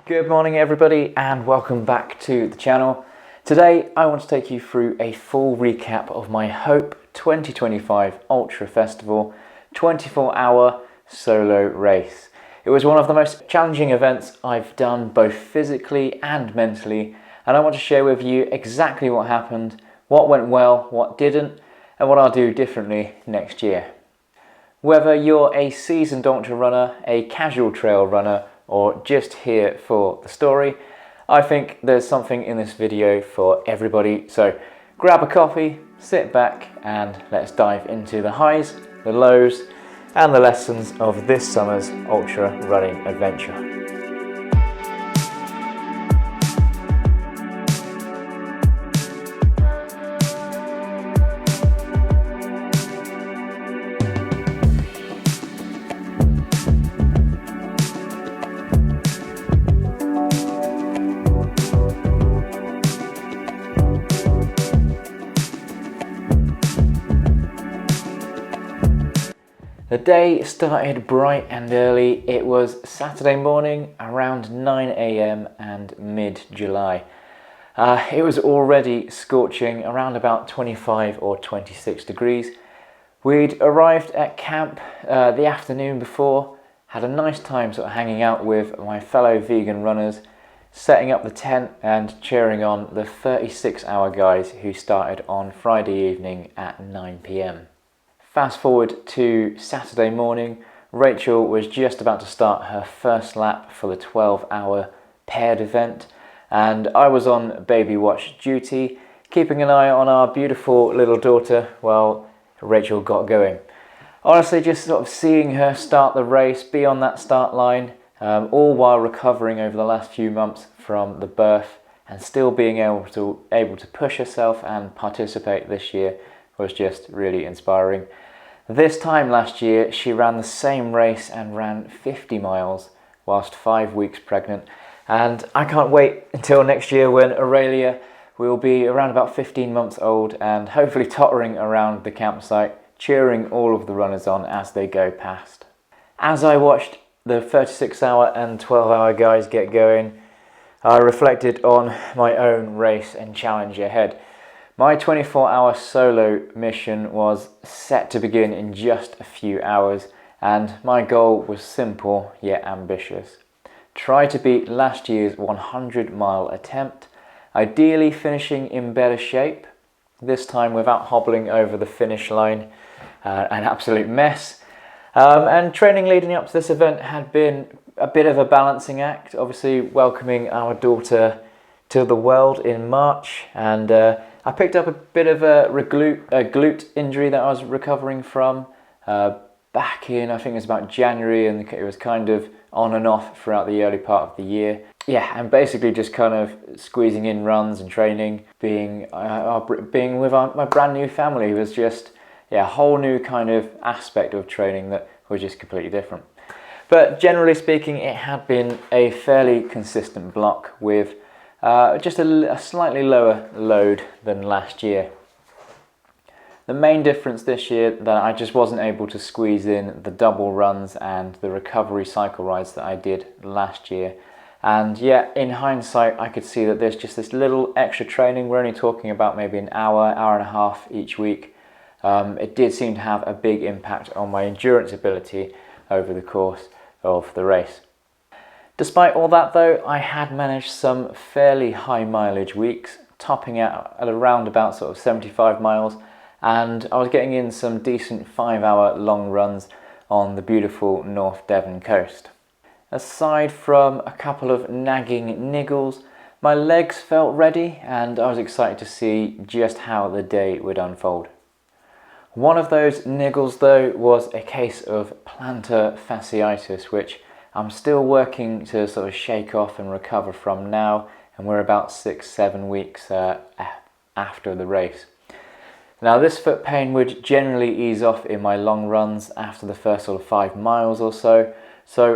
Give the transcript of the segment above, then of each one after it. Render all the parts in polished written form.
Good morning everybody and welcome back to the channel. Today I want to take you through a full recap of my Hope 2025 Ultra Festival 24-hour solo race. It was one of the most challenging events I've done both physically and mentally, and I want to share with you exactly what happened, what went well, what didn't, and what I'll do differently next year. Whether you're a seasoned ultra runner, a casual trail runner, or just here for the story, I think there's something in this video for everybody. So grab a coffee, sit back, and let's dive into the highs, the lows, and the lessons of this summer's ultra running adventure. The day started bright and early. It was Saturday morning around 9 AM and mid-July. It was already scorching, around about 25 or 26 degrees. We'd arrived at camp the afternoon before, had a nice time sort of hanging out with my fellow vegan runners, setting up the tent and cheering on the 36-hour guys who started on Friday evening at 9 PM. Fast forward to Saturday morning, Rachel was just about to start her first lap for the 12-hour paired event, and I was on baby watch duty, keeping an eye on our beautiful little daughter while Rachel got going. Honestly, just sort of seeing her start the race, be on that start line, all while recovering over the last few months from the birth, and still being able to push herself and participate this year was just really inspiring. This time last year, she ran the same race and ran 50 miles whilst 5 weeks pregnant. And I can't wait until next year when Aurelia will be around about 15 months old and hopefully tottering around the campsite, cheering all of the runners on as they go past. As I watched the 36-hour and 12-hour guys get going, I reflected on my own race and challenge ahead. My 24-hour solo mission was set to begin in just a few hours, and my goal was simple yet ambitious. Try to beat last year's 100-mile attempt, ideally finishing in better shape, this time without hobbling over the finish line, an absolute mess. And training leading up to this event had been a bit of a balancing act, obviously welcoming our daughter to the world in March, and I picked up a bit of a glute injury that I was recovering from back in, I think it was about January, and it was kind of on and off throughout the early part of the year. Yeah, and basically just kind of squeezing in runs and training, being with my brand new family was just a whole new kind of aspect of training that was just completely different. But generally speaking, it had been a fairly consistent block with just a slightly lower load than last year. The main difference this year that I just wasn't able to squeeze in the double runs and the recovery cycle rides that I did last year. And yeah, in hindsight, I could see that there's just this little extra training. We're only talking about maybe an hour and a half each week. It did seem to have a big impact on my endurance ability over the course of the race. Despite all that though, I had managed some fairly high mileage weeks, topping out at around about sort of 75 miles, and I was getting in some decent 5-hour long runs on the beautiful North Devon coast. Aside from a couple of nagging niggles, my legs felt ready and I was excited to see just how the day would unfold. One of those niggles though was a case of plantar fasciitis, which I'm still working to sort of shake off and recover from now, and we're about 6-7 weeks after the race. Now this foot pain would generally ease off in my long runs after the first sort of 5 miles or so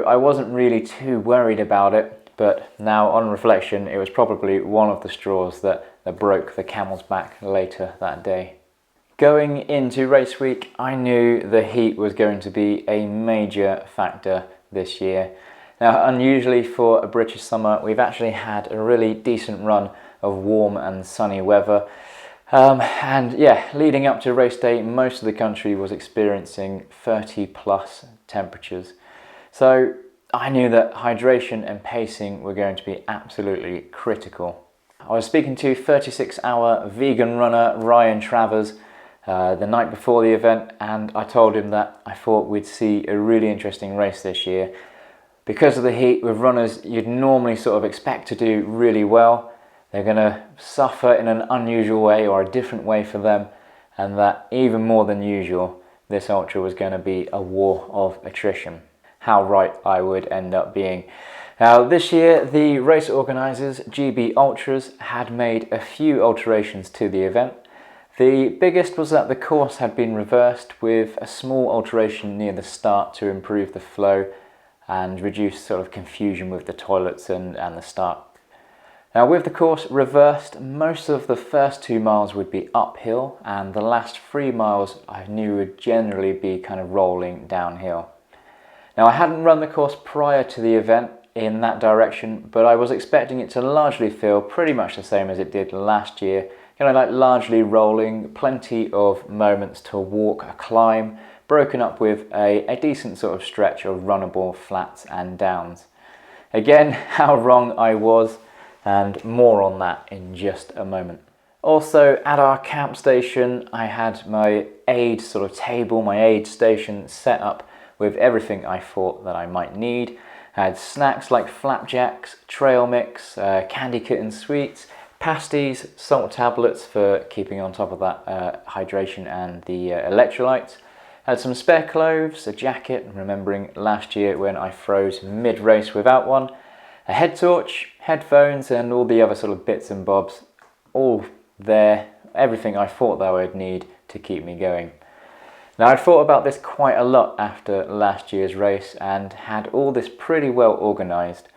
I wasn't really too worried about it, but now on reflection it was probably one of the straws that broke the camel's back later that day. Going into race week, I knew the heat was going to be a major factor this year. Now, unusually for a British summer, we've actually had a really decent run of warm and sunny weather. And yeah, leading up to race day, most of the country was experiencing 30 plus temperatures. So I knew that hydration and pacing were going to be absolutely critical. I was speaking to 36-hour vegan runner Ryan Travers the night before the event, and I told him that I thought we'd see a really interesting race this year. Because of the heat, with runners you'd normally sort of expect to do really well, they're going to suffer in an unusual way or a different way for them, and that even more than usual, this ultra was going to be a war of attrition. How right I would end up being. Now this year the race organisers, GB Ultras, had made a few alterations to the event. The biggest was that the course had been reversed, with a small alteration near the start to improve the flow and reduce sort of confusion with the toilets and the start. Now with the course reversed, most of the first 2 miles would be uphill, and the last 3 miles I knew would generally be kind of rolling downhill. Now I hadn't run the course prior to the event in that direction, but I was expecting it to largely feel pretty much the same as it did last year, kind of like largely rolling, plenty of moments to walk a climb, broken up with a decent sort of stretch of runnable flats and downs. Again, how wrong I was, and more on that in just a moment. Also, at our camp station, I had my aid sort of table, my aid station set up with everything I thought that I might need. I had snacks like flapjacks, trail mix, candy kitten sweets, pasties, salt tablets for keeping on top of that hydration and the electrolytes. I had some spare clothes, a jacket, remembering last year when I froze mid-race without one, a head torch, headphones, and all the other sort of bits and bobs, all there, everything I thought that I would need to keep me going. Now I'd thought about this quite a lot after last year's race and had all this pretty well organised.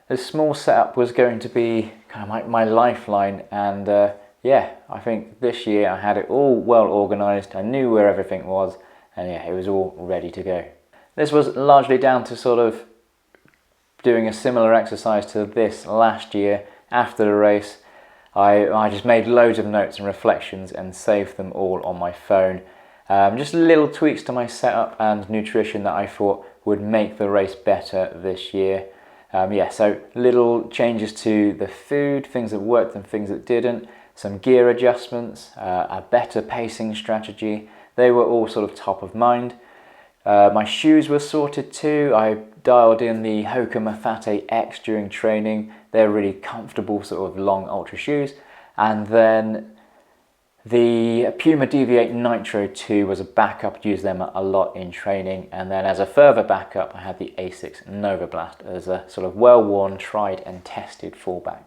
This small setup was going to be kind of like my lifeline, and yeah, I think this year I had it all well organised. I knew where everything was, and yeah, it was all ready to go. This was largely down to sort of doing a similar exercise to this last year. After the race, I just made loads of notes and reflections and saved them all on my phone. Just little tweaks to my setup and nutrition that I thought would make the race better this year. Yeah, so little changes to the food, things that worked and things that didn't, some gear adjustments, a better pacing strategy. They were all sort of top of mind. My shoes were sorted too. I dialed in the Hoka Mafate X during training. They're really comfortable sort of long ultra shoes. And then the Puma Deviate Nitro 2 was a backup, used them a lot in training. And then as a further backup, I had the Asics Nova Blast as a sort of well-worn, tried and tested fallback.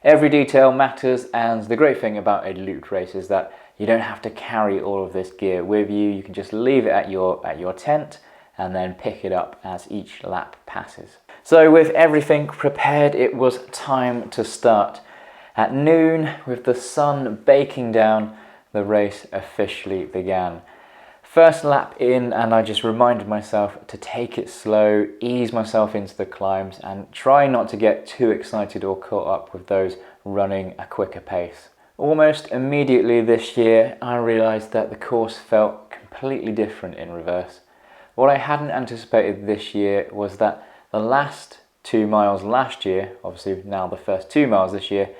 Every detail matters, and the great thing about a Loop race is that you don't have to carry all of this gear with you. You can just leave it at your tent and then pick it up as each lap passes. So with everything prepared, it was time to start. At noon, with the sun baking down, the race officially began. First lap in, and I just reminded myself to take it slow, ease myself into the climbs, and try not to get too excited or caught up with those running a quicker pace. Almost immediately this year, I realised that the course felt completely different in reverse. What I hadn't anticipated this year was that the last 2 miles last year, obviously now the first 2 miles this year,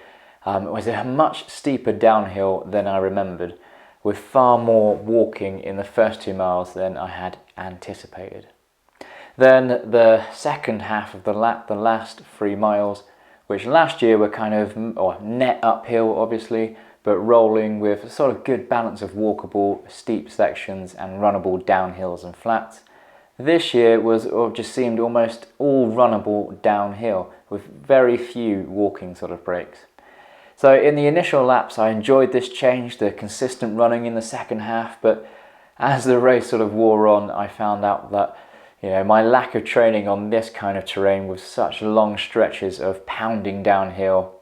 was a much steeper downhill than I remembered, with far more walking in the first 2 miles than I had anticipated. Then the second half of the lap, the last 3 miles, which last year were kind of net uphill obviously, but rolling with a sort of good balance of walkable, steep sections and runnable downhills and flats. This year just seemed almost all runnable downhill, with very few walking sort of breaks. So in the initial laps I enjoyed this change, the consistent running in the second half, but as the race sort of wore on, I found out that my lack of training on this kind of terrain with such long stretches of pounding downhill,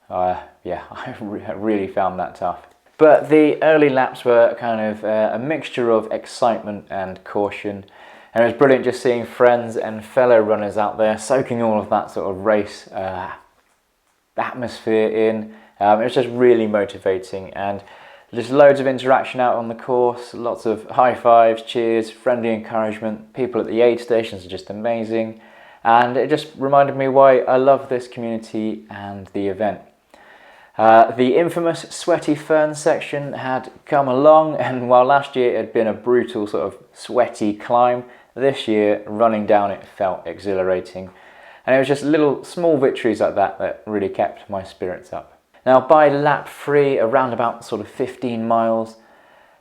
yeah, I really found that tough. But the early laps were kind of a mixture of excitement and caution. And it was brilliant just seeing friends and fellow runners out there soaking all of that sort of race atmosphere in. It was just really motivating, and just loads of interaction out on the course, lots of high fives, cheers, friendly encouragement. People at the aid stations are just amazing, and it just reminded me why I love this community and the event. The infamous Sweaty Fern section had come along, and while last year it had been a brutal sort of sweaty climb, this year running down it felt exhilarating. And it was just little small victories like that that really kept my spirits up. Now by lap 3, around about sort of 15 miles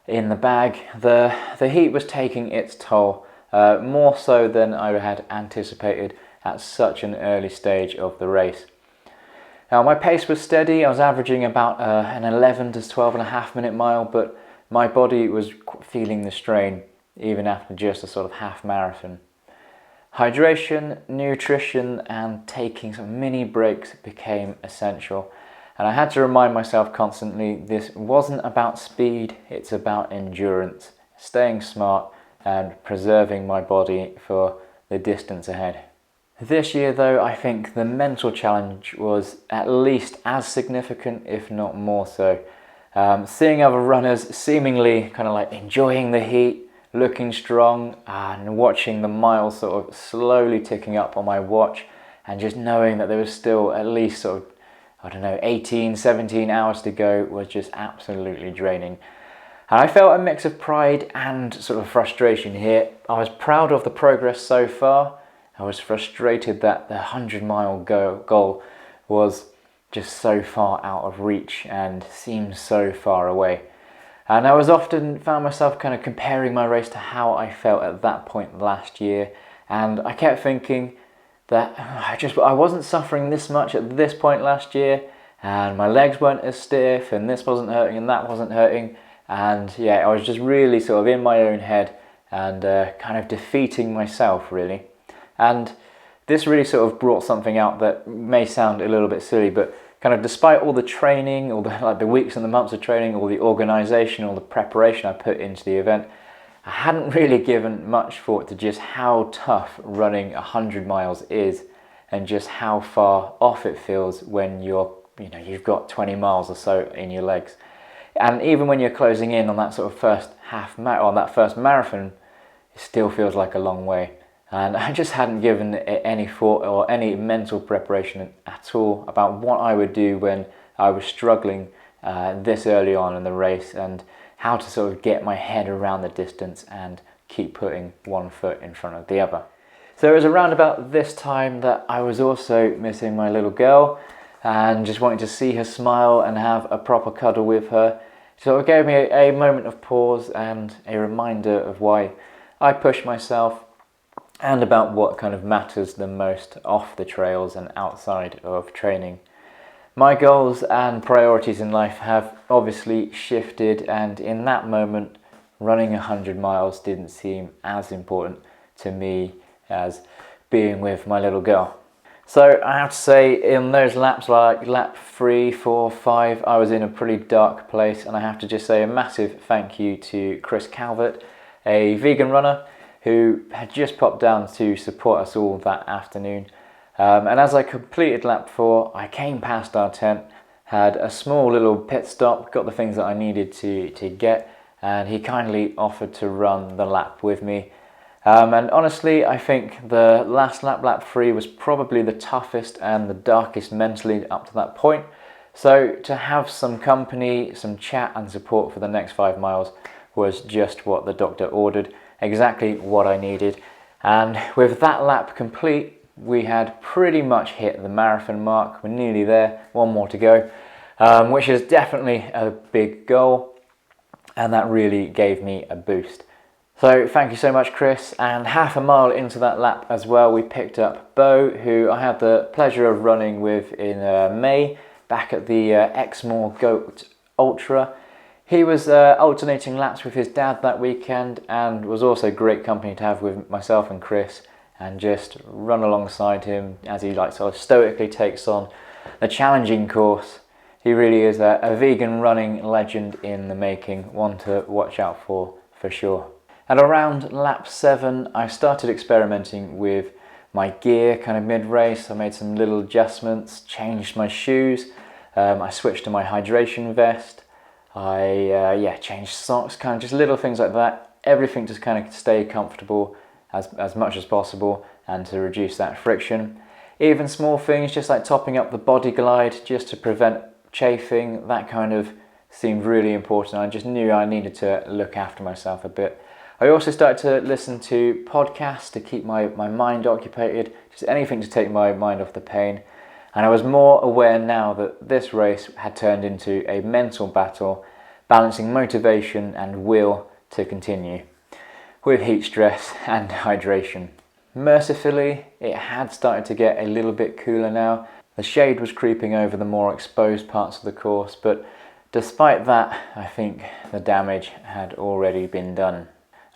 in the bag, the heat was taking its toll, more so than I had anticipated at such an early stage of the race. Now my pace was steady. I was averaging about an 11 to 12 and a half minute mile, but my body was feeling the strain even after just a sort of half marathon. Hydration, nutrition and taking some mini breaks became essential, and I had to remind myself constantly this wasn't about speed, it's about endurance, staying smart and preserving my body for the distance ahead. This year though, I think the mental challenge was at least as significant, if not more so. Seeing other runners seemingly kind of like enjoying the heat, looking strong, and watching the miles sort of slowly ticking up on my watch, and just knowing that there was still at least sort of, I don't know, 18, 17 hours to go was just absolutely draining. And I felt a mix of pride and sort of frustration here. I was proud of the progress so far. I was frustrated that the 100-mile goal was just so far out of reach and seemed so far away. And I was often found myself kind of comparing my race to how I felt at that point last year. And I kept thinking that I wasn't suffering this much at this point last year, and my legs weren't as stiff, and this wasn't hurting and that wasn't hurting. And yeah, I was just really sort of in my own head and kind of defeating myself really. And this really sort of brought something out that may sound a little bit silly, but kind of despite all the training, all the weeks and the months of training, all the organisation, all the preparation I put into the event, I hadn't really given much thought to just how tough running 100 miles is, and just how far off it feels when you've got 20 miles or so in your legs. And even when you're closing in on that sort of first first marathon, it still feels like a long way. And I just hadn't given it any thought or any mental preparation at all about what I would do when I was struggling this early on in the race, and how to sort of get my head around the distance and keep putting one foot in front of the other. So it was around about this time that I was also missing my little girl and just wanting to see her smile and have a proper cuddle with her. So it gave me a moment of pause and a reminder of why I push myself, and about what kind of matters the most off the trails and outside of training. My goals and priorities in life have obviously shifted, and in that moment, running 100 miles didn't seem as important to me as being with my little girl. So I have to say, in those laps, like lap 3, 4, 5, I was in a pretty dark place, and I have to just say a massive thank you to Chris Calvert, a vegan runner who had just popped down to support us all that afternoon. And as I completed lap 4, I came past our tent, had a small little pit stop, got the things that I needed to get, and he kindly offered to run the lap with me. And honestly, I think the last lap, lap 3, was probably the toughest and the darkest mentally up to that point. So to have some company, some chat and support for the next 5 miles was just what the doctor ordered. Exactly what I needed. And with that lap complete, we had pretty much hit the marathon mark. We're nearly there, one more to go, which is definitely a big goal, and that really gave me a boost. So thank you so much, Chris. And half a mile into that lap as well, we picked up Bo, who I had the pleasure of running with in May back at the Exmoor Goat Ultra. He was alternating laps with his dad that weekend, and was also great company to have with myself and Chris, and just run alongside him as he sort of stoically takes on the challenging course. He really is a vegan running legend in the making, one to watch out for sure. And around lap 7, I started experimenting with my gear kind of mid-race. I made some little adjustments, changed my shoes, I switched to my hydration vest, I changed socks, kind of just little things like that. Everything to kind of stay comfortable as much as possible and to reduce that friction. Even small things, just like topping up the body glide just to prevent chafing, that kind of seemed really important. I just knew I needed to look after myself a bit. I also started to listen to podcasts to keep my mind occupied, just anything to take my mind off the pain. And I was more aware now that this race had turned into a mental battle, balancing motivation and will to continue, with heat stress and hydration. Mercifully, it had started to get a little bit cooler now. The shade was creeping over the more exposed parts of the course, but despite that, I think the damage had already been done.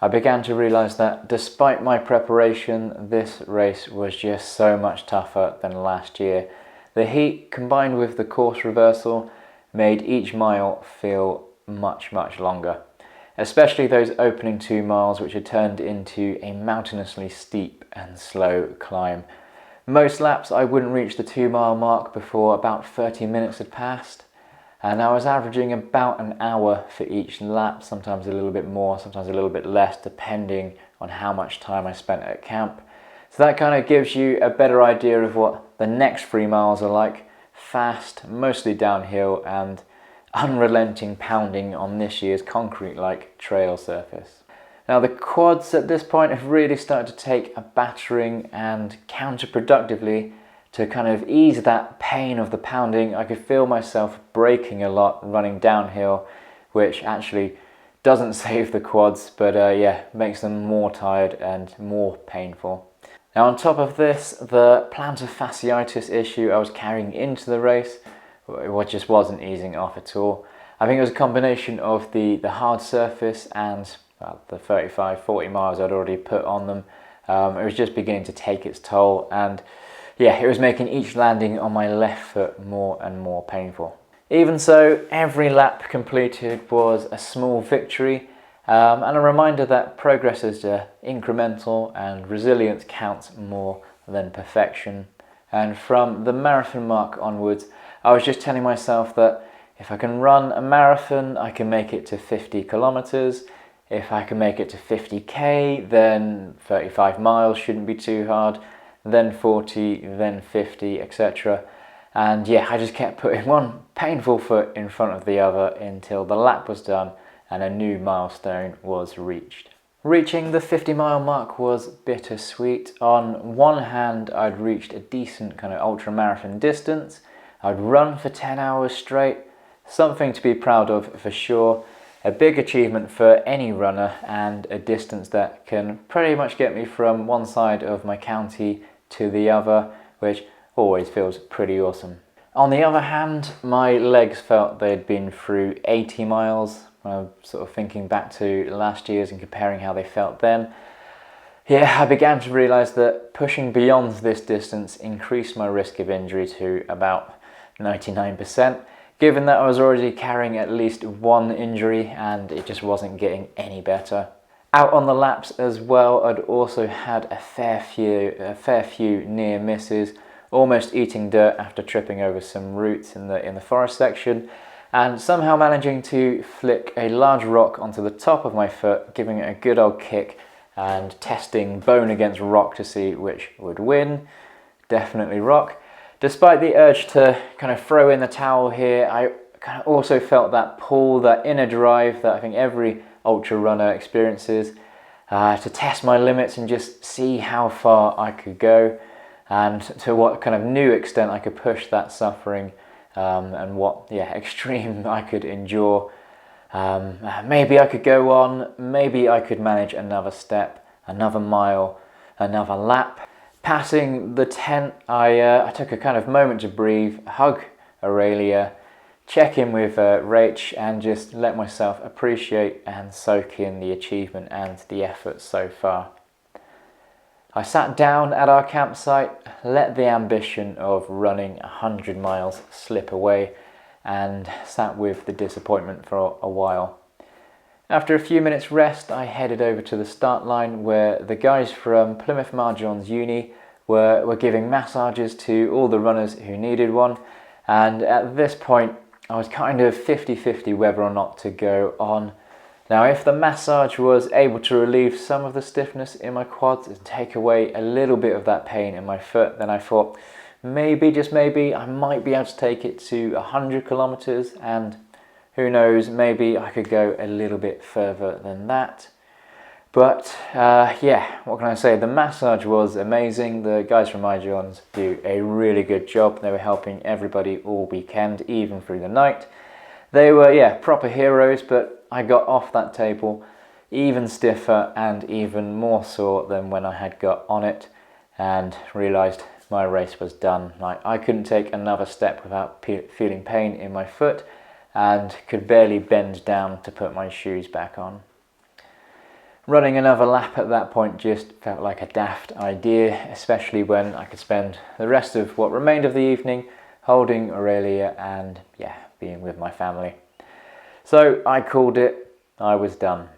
I began to realise that despite my preparation, this race was just so much tougher than last year. The heat combined with the course reversal made each mile feel much longer, especially those opening 2 miles, which had turned into a mountainously steep and slow climb. Most laps I wouldn't reach the 2 mile mark before about 30 minutes had passed. And I was averaging about an hour for each lap, sometimes a little bit more, sometimes a little bit less, depending on how much time I spent at camp. So that kind of gives you a better idea of what the next 3 miles are like. Fast, mostly downhill, and unrelenting pounding on this year's concrete-like trail surface. Now the quads at this point have really started to take a battering, and counterproductively, to kind of ease that pain of the pounding, I could feel myself braking a lot running downhill, which actually doesn't save the quads, but makes them more tired and more painful. Now on top of this, the plantar fasciitis issue I was carrying into the race, just wasn't easing off at all. I think it was a combination of the hard surface and the 35-40 miles I'd already put on them. It was just beginning to take its toll, and it was making each landing on my left foot more and more painful. Even so, every lap completed was a small victory, and a reminder that progress is incremental and resilience counts more than perfection. And from the marathon mark onwards, I was just telling myself that if I can run a marathon, I can make it to 50 kilometers. If I can make it to 50k, then 35 miles shouldn't be too hard. Then 40, then 50, etc. And I just kept putting one painful foot in front of the other until the lap was done and a new milestone was reached. Reaching the 50-mile mark was bittersweet. On one hand, I'd reached a decent kind of ultra-marathon distance. I'd run for 10 hours straight, something to be proud of for sure. A big achievement for any runner, and a distance that can pretty much get me from one side of my county to the other, which always feels pretty awesome. On the other hand, my legs felt they'd been through 80 miles. I'm sort of thinking back to last year's and comparing how they felt then. I began to realise that pushing beyond this distance increased my risk of injury to about 99%, given that I was already carrying at least one injury and it just wasn't getting any better. Out on the laps as well, I'd also had a fair few near misses, almost eating dirt after tripping over some roots in the forest section, and somehow managing to flick a large rock onto the top of my foot, giving it a good old kick and testing bone against rock to see which would win. Definitely rock. Despite the urge to kind of throw in the towel here, I kind of also felt that pull, that inner drive that I think every ultra runner experiences, to test my limits and just see how far I could go and to what kind of new extent I could push that suffering, and what extreme I could endure. Maybe I could go on, maybe I could manage another step, another mile, another lap. Passing the tent, I took a kind of moment to breathe, hug Aurelia, check in with Rach, and just let myself appreciate and soak in the achievement and the effort so far. I sat down at our campsite, let the ambition of running 100 miles slip away, and sat with the disappointment for a while. After a few minutes rest, I headed over to the start line where the guys from Plymouth Marjohn's Uni were giving massages to all the runners who needed one. And at this point, I was kind of 50-50 whether or not to go on. Now, if the massage was able to relieve some of the stiffness in my quads and take away a little bit of that pain in my foot, then I thought maybe, just maybe, I might be able to take it to 100 kilometers, and who knows, maybe I could go a little bit further than that. But yeah, what can I say? The massage was amazing. The guys from Marjohn's do a really good job. They were helping everybody all weekend, even through the night. They were, yeah, proper heroes, but I got off that table even stiffer and even more sore than when I had got on it, and realised my race was done. Like, I couldn't take another step without feeling pain in my foot, and could barely bend down to put my shoes back on. Running another lap at that point just felt like a daft idea, especially when I could spend the rest of what remained of the evening holding Aurelia and, yeah, being with my family. So I called it. I was done.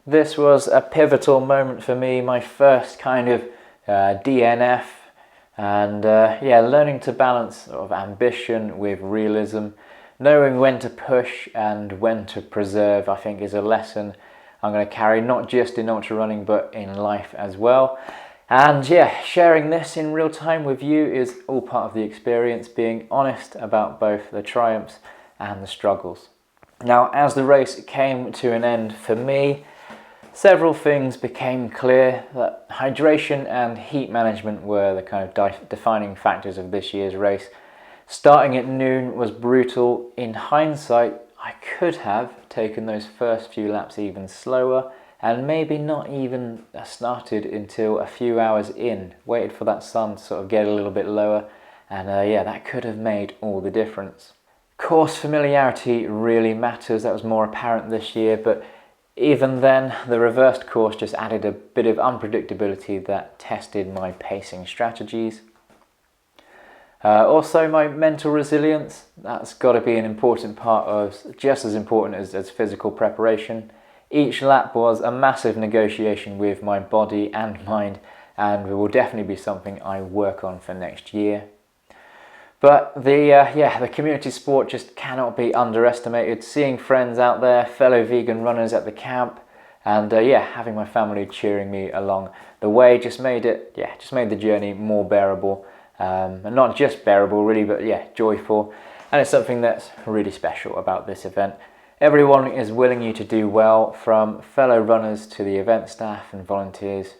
This was a pivotal moment for me, my first kind of DNF, and yeah, learning to balance sort of ambition with realism, knowing when to push and when to preserve, I think, is a lesson I'm going to carry not just in ultra running but in life as well. And yeah, sharing this in real time with you is all part of the experience, being honest about both the triumphs and the struggles. Now, as the race came to an end for me, several things became clear. That hydration and heat management were the kind of defining factors of this year's race. Starting at noon was brutal. In hindsight, I could have taken those first few laps even slower and maybe not even started until a few hours in, waited for that sun to sort of get a little bit lower, and yeah, that could have made all the difference. Course familiarity really matters. That was more apparent this year, but even then, the reversed course just added a bit of unpredictability that tested my pacing strategies. Also, my mental resilience, that's got to be an important part of, just as important as physical preparation. Each lap was a massive negotiation with my body and mind, and will definitely be something I work on for next year. But the community sport just cannot be underestimated. Seeing friends out there, fellow vegan runners at the camp, and yeah, having my family cheering me along the way just made the journey more bearable. And not just bearable really, but yeah, joyful. And it's something that's really special about this event. Everyone is willing you to do well, from fellow runners to the event staff and volunteers.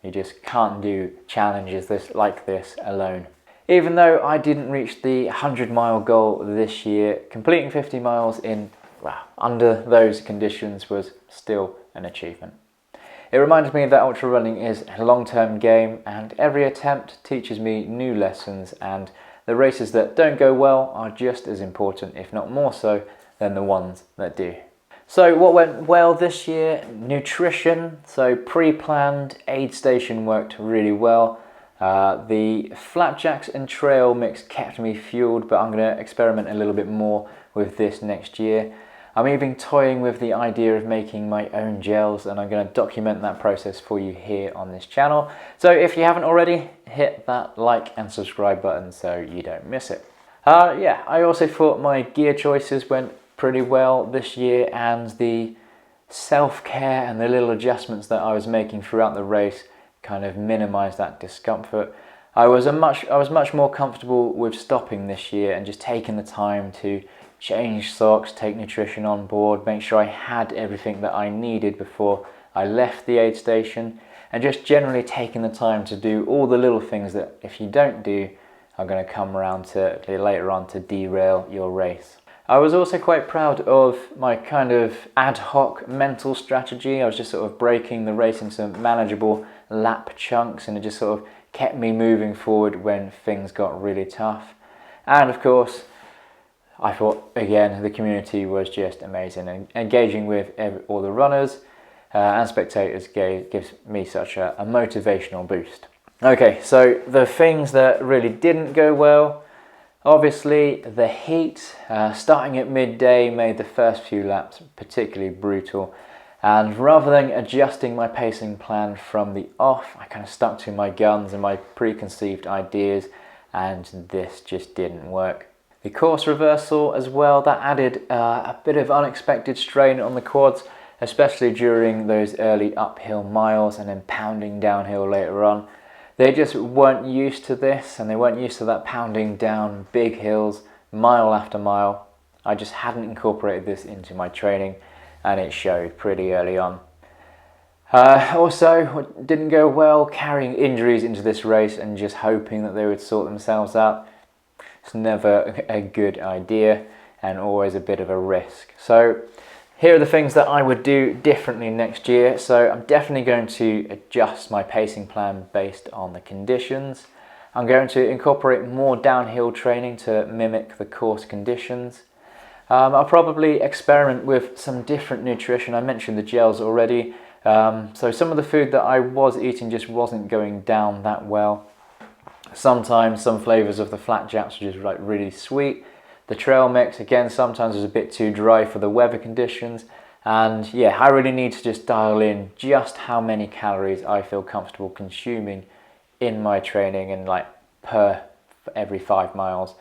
You just can't do challenges like this alone. Even though I didn't reach the 100-mile goal this year, completing 50 miles in, under those conditions was still an achievement. It reminded me that ultra running is a long-term game, and every attempt teaches me new lessons, and the races that don't go well are just as important, if not more so, than the ones that do. So what went well this year? Nutrition. So pre-planned aid station worked really well. The flapjacks and trail mix kept me fueled, but I'm going to experiment a little bit more with this next year. I'm even toying with the idea of making my own gels, and I'm going to document that process for you here on this channel. So if you haven't already, hit that like and subscribe button so you don't miss it. Yeah, I also thought my gear choices went pretty well this year, and the self-care and the little adjustments that I was making throughout the race kind of minimized that discomfort. I was much more comfortable with stopping this year and just taking the time to change socks, take nutrition on board, make sure I had everything that I needed before I left the aid station, and just generally taking the time to do all the little things that, if you don't do, are going to come around to later on to derail your race. I was also quite proud of my kind of ad hoc mental strategy. I was just sort of breaking the race into manageable lap chunks, and it just sort of kept me moving forward when things got really tough. And of course, I thought, again, the community was just amazing, and engaging with all the runners and spectators gives me such a motivational boost. Okay, so the things that really didn't go well, obviously the heat. Starting at midday made the first few laps particularly brutal. And rather than adjusting my pacing plan from the off, I kind of stuck to my guns and my preconceived ideas, and this just didn't work. The course reversal as well, that added a bit of unexpected strain on the quads, especially during those early uphill miles and then pounding downhill later on. They just weren't used to this, and they weren't used to that pounding down big hills mile after mile. I just hadn't incorporated this into my training, and it showed pretty early on. Also, it didn't go well carrying injuries into this race and just hoping that they would sort themselves out. It's never a good idea and always a bit of a risk. So here are the things that I would do differently next year. So I'm definitely going to adjust my pacing plan based on the conditions. I'm going to incorporate more downhill training to mimic the course conditions. I'll probably experiment with some different nutrition. I mentioned the gels already. So some of the food that I was eating just wasn't going down that well. Sometimes some flavours of the flat jacks were just like really sweet. The trail mix, again, sometimes was a bit too dry for the weather conditions. And yeah, I really need to just dial in just how many calories I feel comfortable consuming in my training and like per every 5 miles.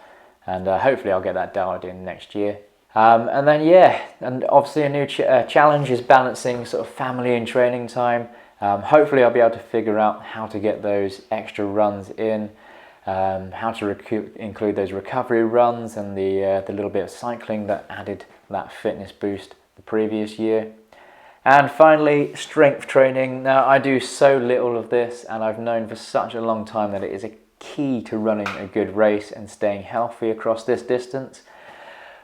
And hopefully I'll get that dialed in next year. And then yeah, and obviously a new challenge is balancing sort of family and training time. Hopefully I'll be able to figure out how to get those extra runs in, how to include those recovery runs and the little bit of cycling that added that fitness boost the previous year. And finally, strength training. Now I do so little of this, and I've known for such a long time that it is a key to running a good race and staying healthy across this distance.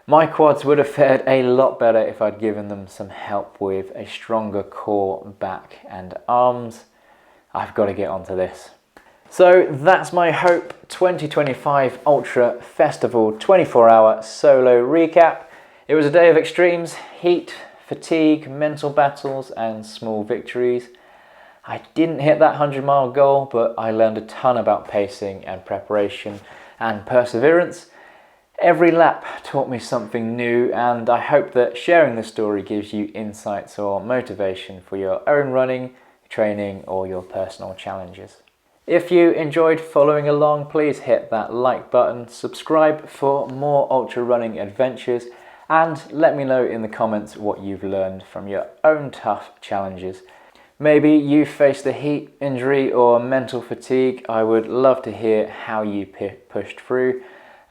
My quads would have fared a lot better if I'd given them some help with a stronger core, back and arms. I've got to get onto this. So that's my Hope 2025 Ultra Festival 24-hour solo recap. It was a day of extremes, heat, fatigue, mental battles and small victories. I didn't hit that 100-mile goal, but I learned a ton about pacing and preparation and perseverance. Every lap taught me something new, and I hope that sharing this story gives you insights or motivation for your own running, training or your personal challenges. If you enjoyed following along, please hit that like button, subscribe for more ultra running adventures, and let me know in the comments what you've learned from your own tough challenges. Maybe you faced a heat injury or mental fatigue. I would love to hear how you pushed through.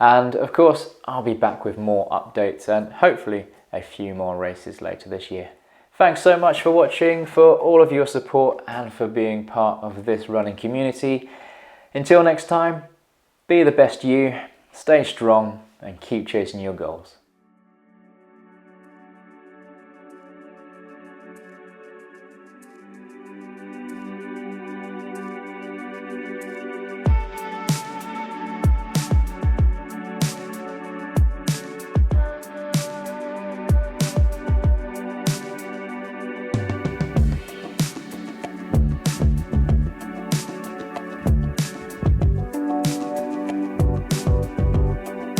And of course, I'll be back with more updates and hopefully a few more races later this year. Thanks so much for watching, for all of your support and for being part of this running community. Until next time, be the best you, stay strong and keep chasing your goals.